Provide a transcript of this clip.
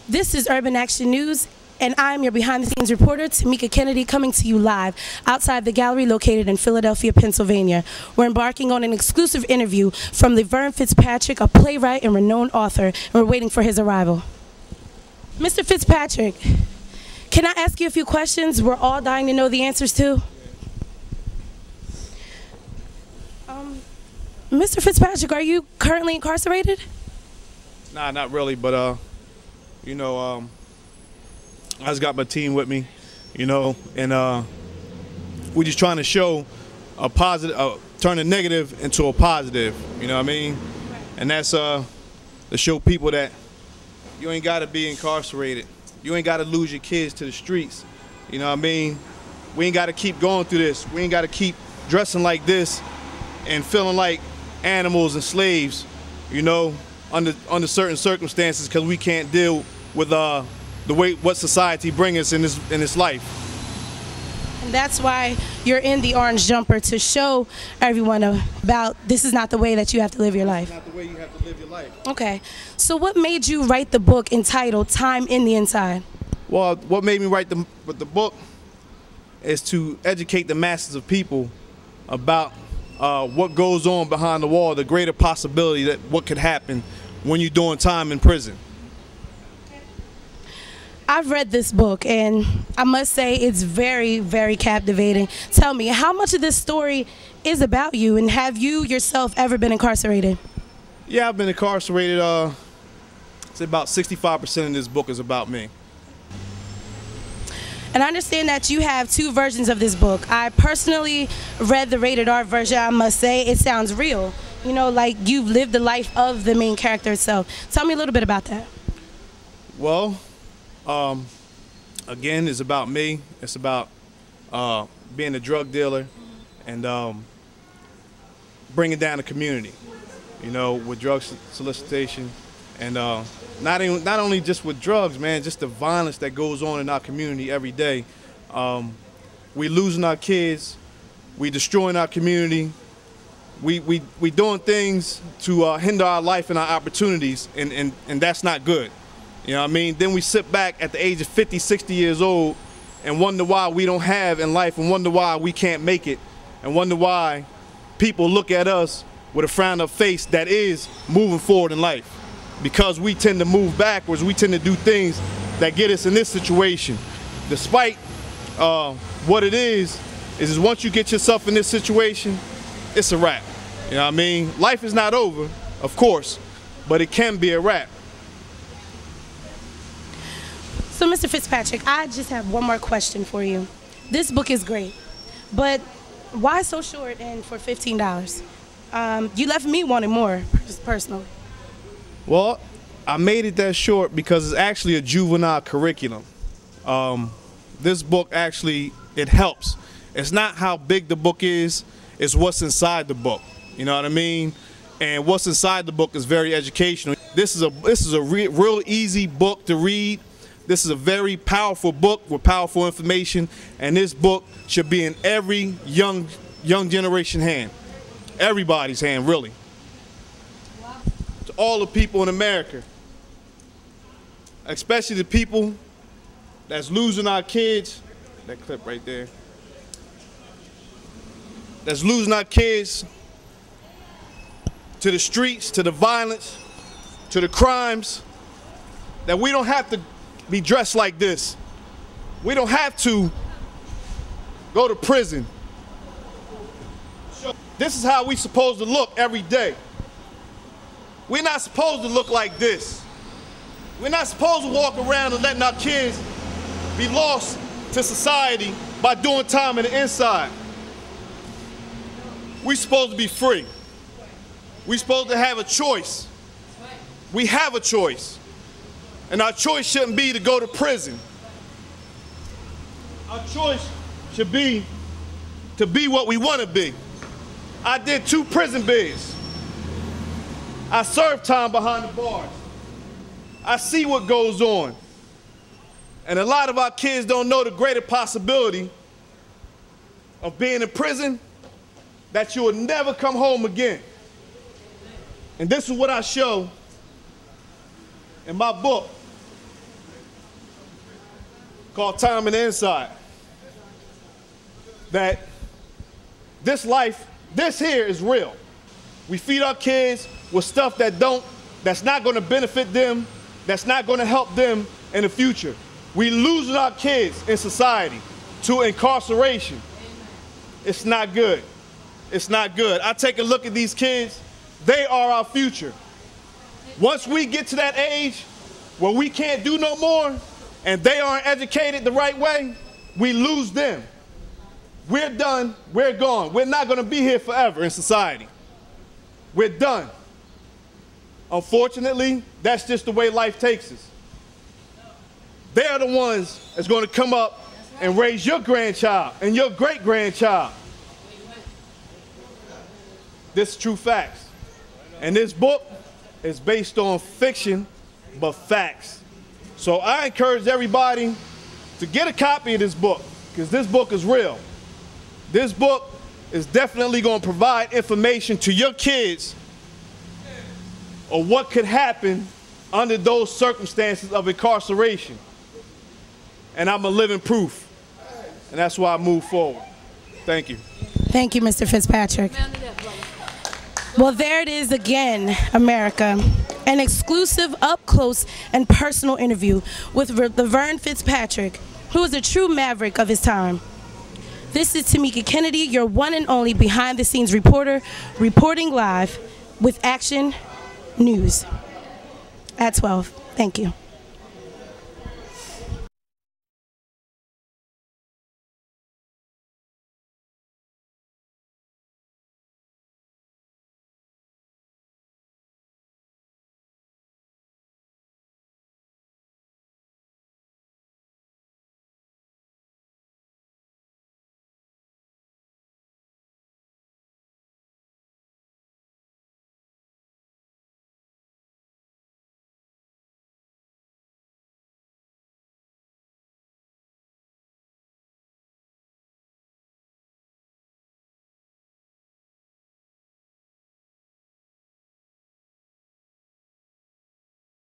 This is Urban Action News, and I'm your behind-the-scenes reporter, Tamika Kennedy, coming to you live outside the gallery located in Philadelphia, Pennsylvania. We're embarking on an exclusive interview from Levern Fitzpatrick, a playwright and renowned author, and we're waiting for his arrival. Mr. Fitzpatrick, can I ask you a few questions we're all dying to know the answers to? Mr. Fitzpatrick, are you currently incarcerated? Nah, not really, but I just got my team with me, and we're just trying to show a positive, turn a negative into a positive, you know what I mean? And that's to show people that you ain't got to be incarcerated. You ain't got to lose your kids to the streets, you know what I mean? We ain't got to keep going through this. We ain't got to keep dressing like this and feeling like animals and slaves, under certain circumstances, because we can't deal with the way what society brings us in this life. And that's why you're in the orange jumper, to show everyone about this is not the way that you have to live your life. It's not the way you have to live your life. Okay, so what made you write the book entitled Time in the Inside? Well, what made me write the book is to educate the masses of people about what goes on behind the wall, the greater possibility that what could happen when you're doing time in prison. I've read this book, and I must say it's very, very captivating. Tell me, how much of this story is about you, and have you yourself ever been incarcerated? Yeah, I've been incarcerated. Say about 65% of this book is about me. And I understand that you have two versions of this book. I personally read the rated R version. I must say it sounds real. Like you've lived the life of the main character itself. Tell me a little bit about that. Well, again, it's about me. It's about being a drug dealer and bringing down the community, with drug solicitation. And not only just with drugs, man, just the violence that goes on in our community every day. We losing our kids, we destroying our community, we doing things to hinder our life and our opportunities, and that's not good. You know what I mean? Then we sit back at the age of 50, 60 years old and wonder why we don't have in life, and wonder why we can't make it, and wonder why people look at us with a frown up face that is moving forward in life. Because we tend to move backwards, we tend to do things that get us in this situation. Despite what it is once you get yourself in this situation, it's a wrap. You know what I mean? Life is not over, of course, but it can be a wrap. So, Mr. Fitzpatrick, I just have one more question for you. This book is great, but why so short and for $15? You left me wanting more, personally. Well, I made it that short because it's actually a juvenile curriculum. This book actually, it helps. It's not how big the book is, it's what's inside the book. You know what I mean? And what's inside the book is very educational. This is a real easy book to read. This is a very powerful book with powerful information, and this book should be in every young generation hand. Everybody's hand, really. To all the people in America, especially the people that's losing our kids. That clip right there. That's losing our kids to the streets, to the violence, to the crimes. That we don't have to be dressed like this. We don't have to go to prison. This is how we supposed to look every day. We're not supposed to look like this. We're not supposed to walk around and letting our kids be lost to society by doing time in the inside. We're supposed to be free. We're supposed to have a choice. We have a choice. And our choice shouldn't be to go to prison. Our choice should be to be what we want to be. I did 2 prison bids. I served time behind the bars. I see what goes on. And a lot of our kids don't know the greater possibility of being in prison, that you will never come home again. And this is what I show in my book, called Time and Inside. That this life, this here is real. We feed our kids with stuff that's not going to benefit them, that's not going to help them in the future. We losing our kids in society to incarceration. It's not good. It's not good. I take a look at these kids. They are our future. Once we get to that age where we can't do no more and they aren't educated the right way, we lose them. We're done. We're gone. We're not going to be here forever in society. We're done. Unfortunately, that's just the way life takes us. They're the ones that's going to come up and raise your grandchild and your great-grandchild. This is true facts. And this book is based on fiction, but facts. So I encourage everybody to get a copy of this book, because this book is real. This book is definitely going to provide information to your kids of what could happen under those circumstances of incarceration. And I'm a living proof. And that's why I move forward. Thank you. Thank you, Mr. Fitzpatrick. Well, there it is again, America. An exclusive, up-close, and personal interview with Levern Fitzpatrick, who is a true maverick of his time. This is Tamika Kennedy, your one and only behind-the-scenes reporter, reporting live with Action News at 12. Thank you.